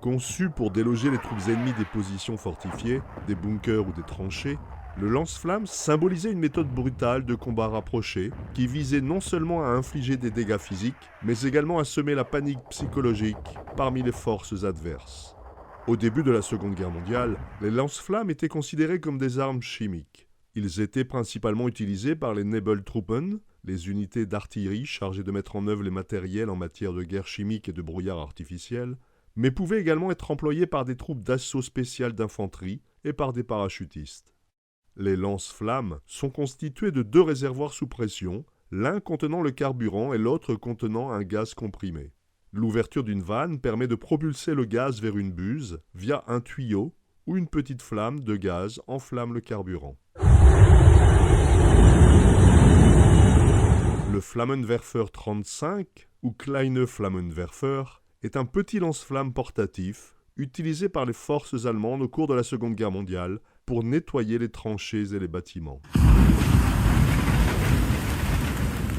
Conçu pour déloger les troupes ennemies des positions fortifiées, des bunkers ou des tranchées, le lance-flammes symbolisait une méthode brutale de combat rapproché qui visait non seulement à infliger des dégâts physiques, mais également à semer la panique psychologique parmi les forces adverses. Au début de la Seconde Guerre mondiale, les lance-flammes étaient considérés comme des armes chimiques. Ils étaient principalement utilisés par les Nebeltruppen, les unités d'artillerie chargées de mettre en œuvre les matériels en matière de guerre chimique et de brouillard artificiel, mais pouvaient également être employés par des troupes d'assaut spéciales d'infanterie et par des parachutistes. Les lance-flammes sont constitués de 2 réservoirs sous pression, l'un contenant le carburant et l'autre contenant un gaz comprimé. L'ouverture d'une vanne permet de propulser le gaz vers une buse via un tuyau où une petite flamme de gaz enflamme le carburant. Le Flammenwerfer 35 ou Kleine Flammenwerfer est un petit lance-flammes portatif utilisé par les forces allemandes au cours de la Seconde Guerre mondiale pour nettoyer les tranchées et les bâtiments.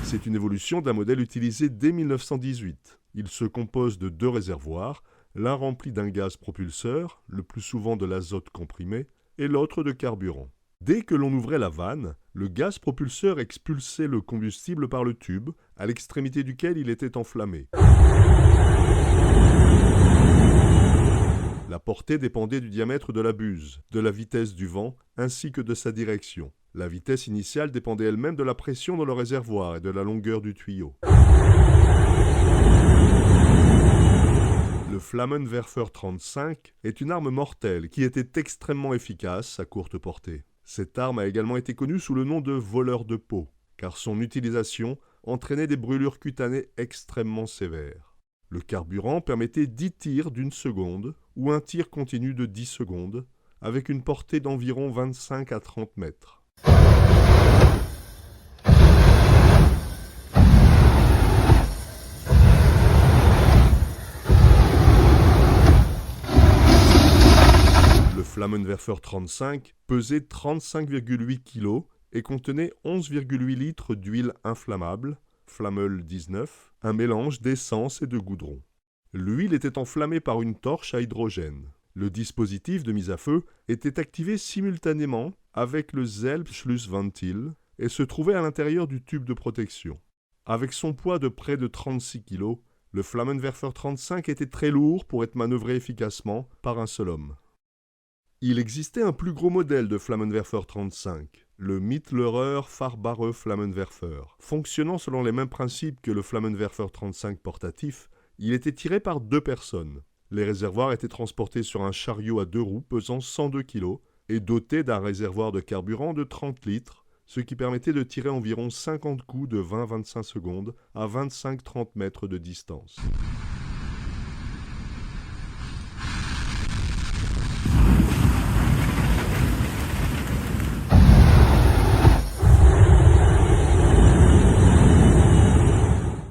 C'est une évolution d'un modèle utilisé dès 1918. Il se compose de 2 réservoirs, l'un rempli d'un gaz propulseur, le plus souvent de l'azote comprimé, et l'autre de carburant. Dès que l'on ouvrait la vanne, le gaz propulseur expulsait le combustible par le tube, à l'extrémité duquel il était enflammé. La portée dépendait du diamètre de la buse, de la vitesse du vent, ainsi que de sa direction. La vitesse initiale dépendait elle-même de la pression dans le réservoir et de la longueur du tuyau. Le Flammenwerfer 35 est une arme mortelle qui était extrêmement efficace à courte portée. Cette arme a également été connue sous le nom de voleur de peau, car son utilisation entraînait des brûlures cutanées extrêmement sévères. Le carburant permettait 10 tirs d'1 seconde ou un tir continu de 10 secondes, avec une portée d'environ 25 à 30 mètres. Le Flammenwerfer 35 pesait 35,8 kg et contenait 11,8 litres d'huile inflammable, Flammel 19, un mélange d'essence et de goudron. L'huile était enflammée par une torche à hydrogène. Le dispositif de mise à feu était activé simultanément avec le Selbstschlussventil et se trouvait à l'intérieur du tube de protection. Avec son poids de près de 36 kg, le Flammenwerfer 35 était très lourd pour être manœuvré efficacement par un seul homme. Il existait un plus gros modèle de Flammenwerfer 35, le Mittlerer Fahrbare Flammenwerfer. Fonctionnant selon les mêmes principes que le Flammenwerfer 35 portatif, il était tiré par 2 personnes. Les réservoirs étaient transportés sur un chariot à 2 roues pesant 102 kg et doté d'un réservoir de carburant de 30 litres, ce qui permettait de tirer environ 50 coups de 20-25 secondes à 25-30 mètres de distance.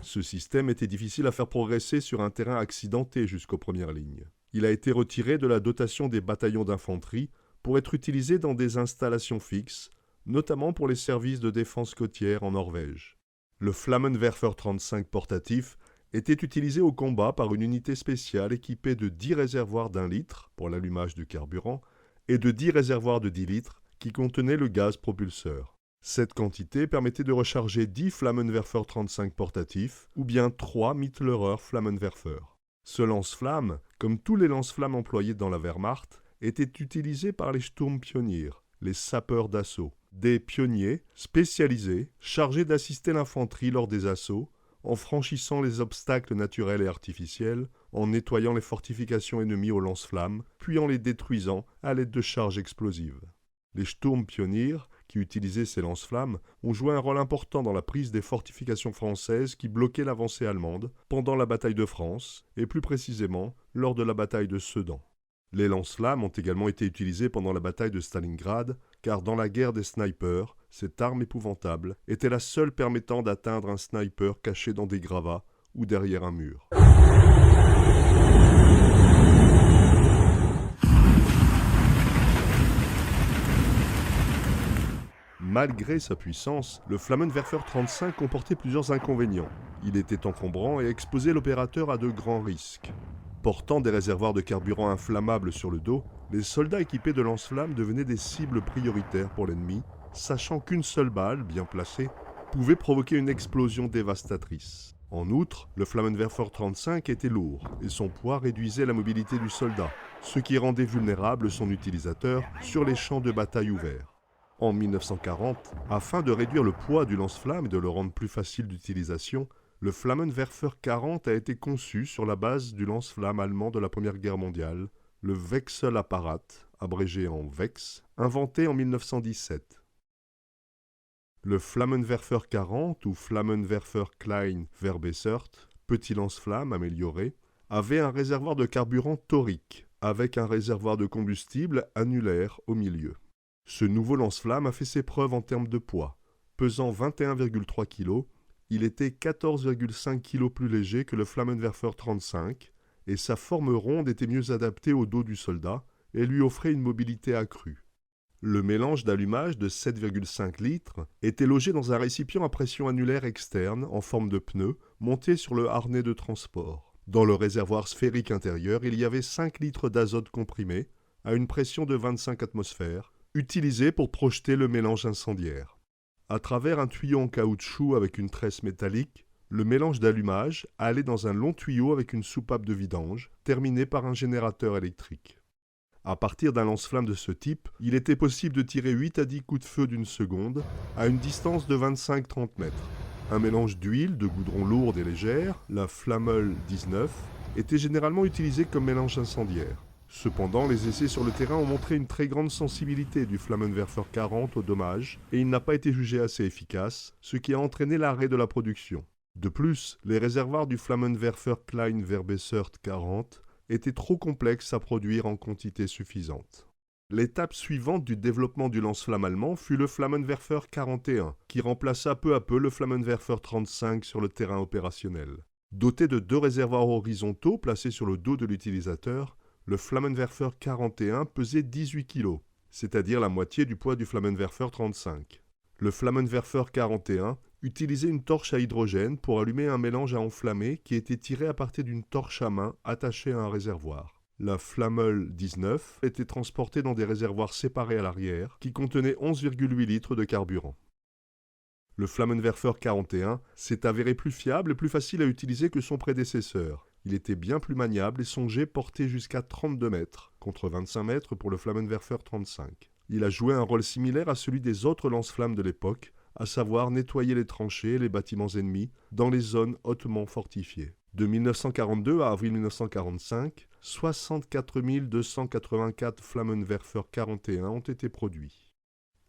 Ce système était difficile à faire progresser sur un terrain accidenté jusqu'aux premières lignes. Il a été retiré de la dotation des bataillons d'infanterie pour être utilisé dans des installations fixes, notamment pour les services de défense côtière en Norvège. Le Flammenwerfer 35 portatif était utilisé au combat par une unité spéciale équipée de 10 réservoirs d'1 litre pour l'allumage du carburant et de 10 réservoirs de 10 litres qui contenaient le gaz propulseur. Cette quantité permettait de recharger 10 Flammenwerfer 35 portatifs ou bien 3 Mittlerer Flammenwerfer. Ce lance-flamme, comme tous les lance-flammes employés dans la Wehrmacht, était utilisé par les Sturmpionier, les sapeurs d'assaut, des pionniers spécialisés chargés d'assister l'infanterie lors des assauts, en franchissant les obstacles naturels et artificiels, en nettoyant les fortifications ennemies au lance-flammes, puis en les détruisant à l'aide de charges explosives. Les Sturmpionier, qui utilisaient ces lance-flammes, ont joué un rôle important dans la prise des fortifications françaises qui bloquaient l'avancée allemande pendant la bataille de France et plus précisément lors de la bataille de Sedan. Les lance-flammes ont également été utilisées pendant la bataille de Stalingrad, car dans la guerre des snipers, cette arme épouvantable était la seule permettant d'atteindre un sniper caché dans des gravats ou derrière un mur. Malgré sa puissance, le Flammenwerfer 35 comportait plusieurs inconvénients. Il était encombrant et exposait l'opérateur à de grands risques. Portant des réservoirs de carburant inflammables sur le dos, les soldats équipés de lance-flammes devenaient des cibles prioritaires pour l'ennemi, sachant qu'une seule balle, bien placée, pouvait provoquer une explosion dévastatrice. En outre, le Flammenwerfer 35 était lourd et son poids réduisait la mobilité du soldat, ce qui rendait vulnérable son utilisateur sur les champs de bataille ouverts. En 1940, afin de réduire le poids du lance-flamme et de le rendre plus facile d'utilisation, le Flammenwerfer 40 a été conçu sur la base du lance-flamme allemand de la Première Guerre mondiale, le Wechselapparat, abrégé en VEX, inventé en 1917. Le Flammenwerfer 40 ou Flammenwerfer Klein Verbessert, petit lance-flamme amélioré, avait un réservoir de carburant torique, avec un réservoir de combustible annulaire au milieu. Ce nouveau lance-flamme a fait ses preuves en termes de poids. Pesant 21,3 kg, il était 14,5 kg plus léger que le Flammenwerfer 35 et sa forme ronde était mieux adaptée au dos du soldat et lui offrait une mobilité accrue. Le mélange d'allumage de 7,5 litres était logé dans un récipient à pression annulaire externe en forme de pneu monté sur le harnais de transport. Dans le réservoir sphérique intérieur, il y avait 5 litres d'azote comprimé à une pression de 25 atmosphères, utilisé pour projeter le mélange incendiaire. À travers un tuyau en caoutchouc avec une tresse métallique, le mélange d'allumage allait dans un long tuyau avec une soupape de vidange, terminée par un générateur électrique. À partir d'un lance-flamme de ce type, il était possible de tirer 8 à 10 coups de feu d'une seconde à une distance de 25-30 mètres. Un mélange d'huile, de goudron lourde et légère, la Flammel 19, était généralement utilisé comme mélange incendiaire. Cependant, les essais sur le terrain ont montré une très grande sensibilité du Flammenwerfer 40 aux dommages et il n'a pas été jugé assez efficace, ce qui a entraîné l'arrêt de la production. De plus, les réservoirs du Flammenwerfer Klein Verbessert 40 étaient trop complexes à produire en quantité suffisante. L'étape suivante du développement du lance-flamme allemand fut le Flammenwerfer 41, qui remplaça peu à peu le Flammenwerfer 35 sur le terrain opérationnel. Doté de 2 réservoirs horizontaux placés sur le dos de l'utilisateur, le Flammenwerfer 41 pesait 18 kg, c'est-à-dire la moitié du poids du Flammenwerfer 35. Le Flammenwerfer 41 utilisait une torche à hydrogène pour allumer un mélange à enflammer qui était tiré à partir d'une torche à main attachée à un réservoir. La Flammel 19 était transportée dans des réservoirs séparés à l'arrière qui contenaient 11,8 litres de carburant. Le Flammenwerfer 41 s'est avéré plus fiable et plus facile à utiliser que son prédécesseur. Il était bien plus maniable et son jet portait jusqu'à 32 mètres, contre 25 mètres pour le Flammenwerfer 35. Il a joué un rôle similaire à celui des autres lance-flammes de l'époque, à savoir nettoyer les tranchées et les bâtiments ennemis dans les zones hautement fortifiées. De 1942 à avril 1945, 64 284 Flammenwerfer 41 ont été produits.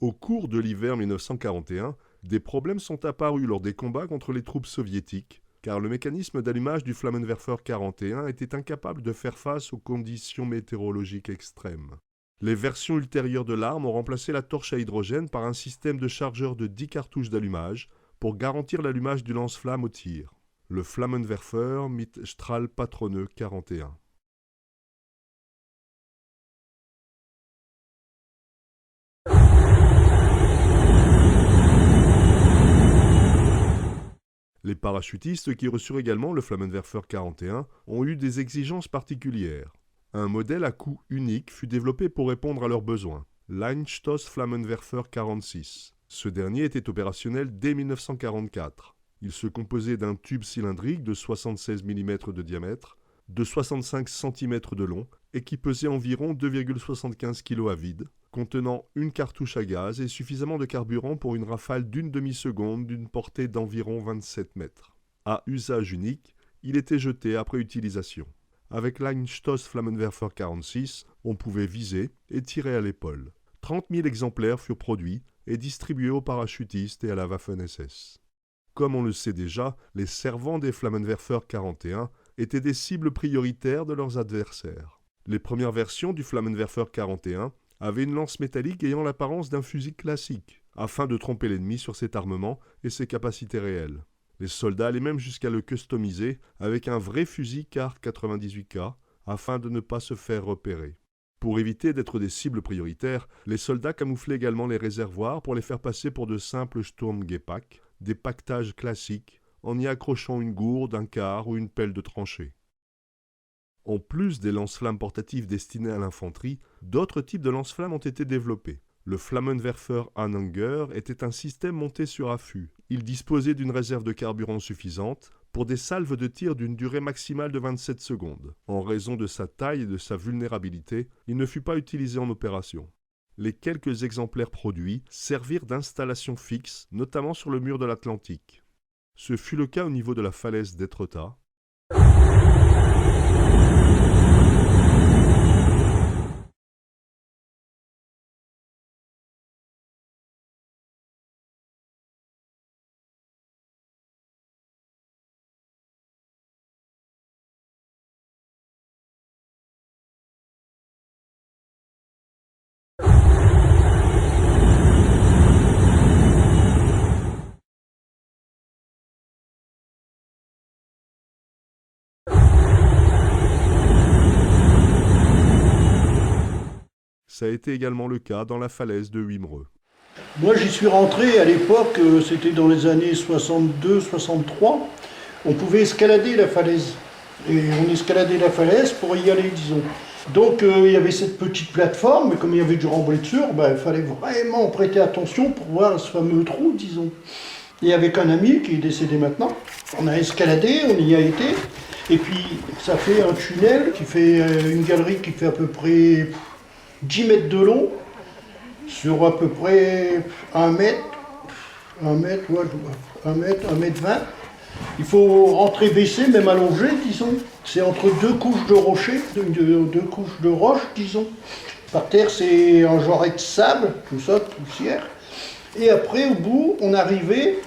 Au cours de l'hiver 1941, des problèmes sont apparus lors des combats contre les troupes soviétiques, car le mécanisme d'allumage du Flammenwerfer 41 était incapable de faire face aux conditions météorologiques extrêmes. Les versions ultérieures de l'arme ont remplacé la torche à hydrogène par un système de chargeur de 10 cartouches d'allumage pour garantir l'allumage du lance-flamme au tir. Le Flammenwerfer mit Strahlpatrone 41. Les parachutistes qui reçurent également le Flammenwerfer 41 ont eu des exigences particulières. Un modèle à coût unique fut développé pour répondre à leurs besoins, l'Einstoss Flammenwerfer 46. Ce dernier était opérationnel dès 1944. Il se composait d'un tube cylindrique de 76 mm de diamètre, de 65 cm de long et qui pesait environ 2,75 kg à vide, contenant une cartouche à gaz et suffisamment de carburant pour une rafale d'une demi-seconde d'une portée d'environ 27 mètres. À usage unique, il était jeté après utilisation. Avec l'Einstoss Flammenwerfer 46, on pouvait viser et tirer à l'épaule. 30 000 exemplaires furent produits et distribués aux parachutistes et à la Waffen-SS. Comme on le sait déjà, les servants des Flammenwerfer 41 étaient des cibles prioritaires de leurs adversaires. Les premières versions du Flammenwerfer 41 avaient une lance métallique ayant l'apparence d'un fusil classique, afin de tromper l'ennemi sur cet armement et ses capacités réelles. Les soldats allaient même jusqu'à le customiser avec un vrai fusil Kar 98K, afin de ne pas se faire repérer. Pour éviter d'être des cibles prioritaires, les soldats camouflaient également les réservoirs pour les faire passer pour de simples Sturmgepäck, des pactages classiques, en y accrochant une gourde, un quart ou une pelle de tranchée. En plus des lance-flammes portatifs destinés à l'infanterie, d'autres types de lance-flammes ont été développés. Le Flammenwerfer Anhänger était un système monté sur affût. Il disposait d'une réserve de carburant suffisante pour des salves de tir d'une durée maximale de 27 secondes. En raison de sa taille et de sa vulnérabilité, il ne fut pas utilisé en opération. Les quelques exemplaires produits servirent d'installation fixe, notamment sur le mur de l'Atlantique. Ce fut le cas au niveau de la falaise d'Étretat. Ça a été également le cas dans la falaise de Wimereux. Moi, j'y suis rentré à l'époque, c'était dans les années 62-63. On pouvait escalader la falaise. Et on escaladait la falaise pour y aller, disons. Donc, il y avait cette petite plateforme, mais comme il y avait du remblai dessus, il fallait vraiment prêter attention pour voir ce fameux trou, disons. Et avec un ami qui est décédé maintenant, on a escaladé, on y a été. Et puis, ça fait un tunnel qui fait une galerie qui fait à peu près 10 mètres de long, sur à peu près 1 mètre, 1 mètre, 1 mètre 20. Il faut rentrer baissé, même allongé, disons. C'est entre deux couches de rochers, deux couches de roches, disons. Par terre, c'est un genre de sable, tout ça, de poussière. Et après, au bout, on arrivait,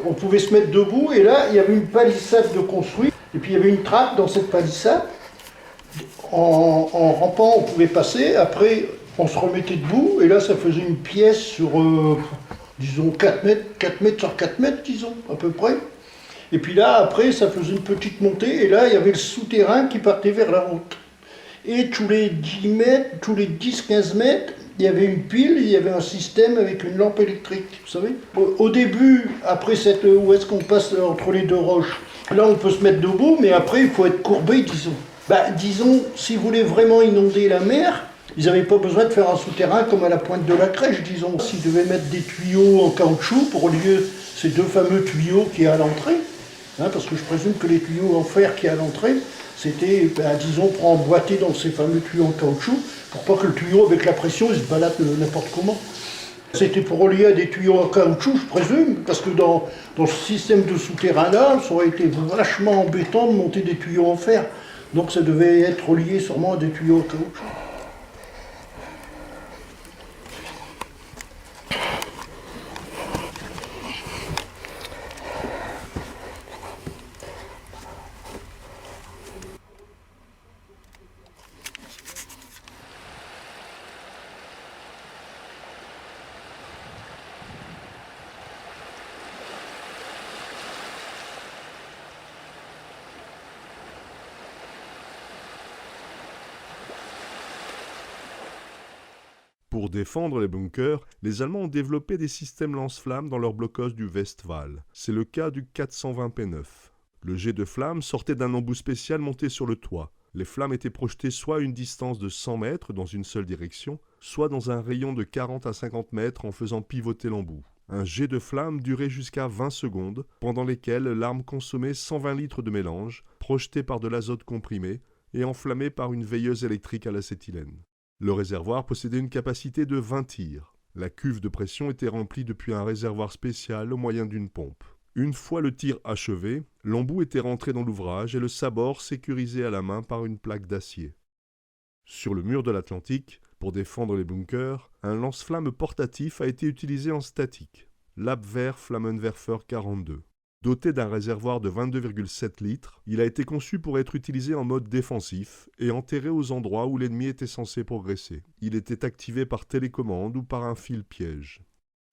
on pouvait se mettre debout, et là, il y avait une palissade de construit. Et puis, il y avait une trappe dans cette palissade. En rampant, on pouvait passer. Après, on se remettait debout. Et là, ça faisait une pièce sur, disons, 4 mètres sur 4 mètres, disons, à peu près. Et puis là, après, ça faisait une petite montée. Et là, il y avait le souterrain qui partait vers la route. Et tous les 10 mètres, tous les 10-15 mètres, il y avait une pile, il y avait un système avec une lampe électrique, vous savez. Au début, après où est-ce qu'on passe entre les deux roches, là, on peut se mettre debout, mais après, il faut être courbé, disons. Disons, s'ils voulaient vraiment inonder la mer, ils n'avaient pas besoin de faire un souterrain comme à la pointe de la crèche, disons. S'ils devaient mettre des tuyaux en caoutchouc pour lieu ces deux fameux tuyaux qui est à l'entrée, parce que je présume que les tuyaux en fer qui est à l'entrée, c'était, disons, pour emboîter dans ces fameux tuyaux en caoutchouc, pour pas que le tuyau, avec la pression, il se balade n'importe comment. C'était pour relier à des tuyaux en caoutchouc, je présume, parce que dans ce système de souterrain-là, ça aurait été vachement embêtant de monter des tuyaux en fer. Donc ça devait être relié sûrement à des tuyaux en caoutchouc. Pour défendre les bunkers, les Allemands ont développé des systèmes lance-flammes dans leur blocos du Westwall. C'est le cas du 420 P9. Le jet de flammes sortait d'un embout spécial monté sur le toit. Les flammes étaient projetées soit à une distance de 100 mètres dans une seule direction, soit dans un rayon de 40 à 50 mètres en faisant pivoter l'embout. Un jet de flammes durait jusqu'à 20 secondes, pendant lesquelles l'arme consommait 120 litres de mélange, projeté par de l'azote comprimé et enflammé par une veilleuse électrique à l'acétylène. Le réservoir possédait une capacité de 20 tirs. La cuve de pression était remplie depuis un réservoir spécial au moyen d'une pompe. Une fois le tir achevé, l'embout était rentré dans l'ouvrage et le sabord sécurisé à la main par une plaque d'acier. Sur le mur de l'Atlantique, pour défendre les bunkers, un lance-flammes portatif a été utilisé en statique, l'Abwehr Flammenwerfer 42. Doté d'un réservoir de 22,7 litres, il a été conçu pour être utilisé en mode défensif et enterré aux endroits où l'ennemi était censé progresser. Il était activé par télécommande ou par un fil piège.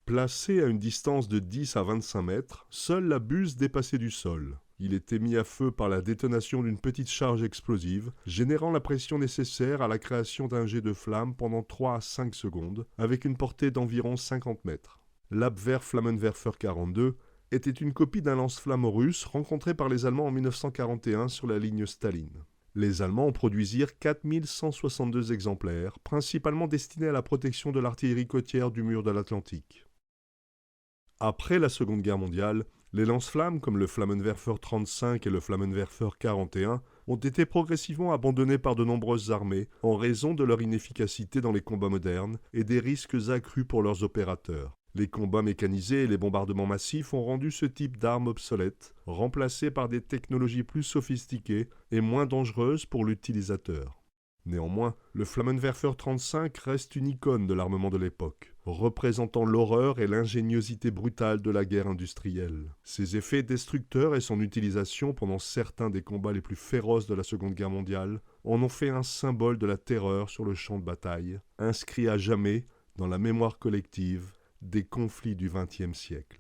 Placé à une distance de 10 à 25 mètres, seule la buse dépassait du sol. Il était mis à feu par la détonation d'une petite charge explosive, générant la pression nécessaire à la création d'un jet de flamme pendant 3 à 5 secondes, avec une portée d'environ 50 mètres. L'Abwehr Flammenwerfer 42 était une copie d'un lance-flamme russe rencontré par les Allemands en 1941 sur la ligne Staline. Les Allemands en produisirent 4162 exemplaires, principalement destinés à la protection de l'artillerie côtière du mur de l'Atlantique. Après la Seconde Guerre mondiale, les lance-flammes comme le Flammenwerfer 35 et le Flammenwerfer 41 ont été progressivement abandonnés par de nombreuses armées en raison de leur inefficacité dans les combats modernes et des risques accrus pour leurs opérateurs. Les combats mécanisés et les bombardements massifs ont rendu ce type d'armes obsolète, remplacées par des technologies plus sophistiquées et moins dangereuses pour l'utilisateur. Néanmoins, le Flammenwerfer 35 reste une icône de l'armement de l'époque, représentant l'horreur et l'ingéniosité brutale de la guerre industrielle. Ses effets destructeurs et son utilisation pendant certains des combats les plus féroces de la Seconde Guerre mondiale en ont fait un symbole de la terreur sur le champ de bataille, inscrit à jamais dans la mémoire collective des conflits du XXe siècle.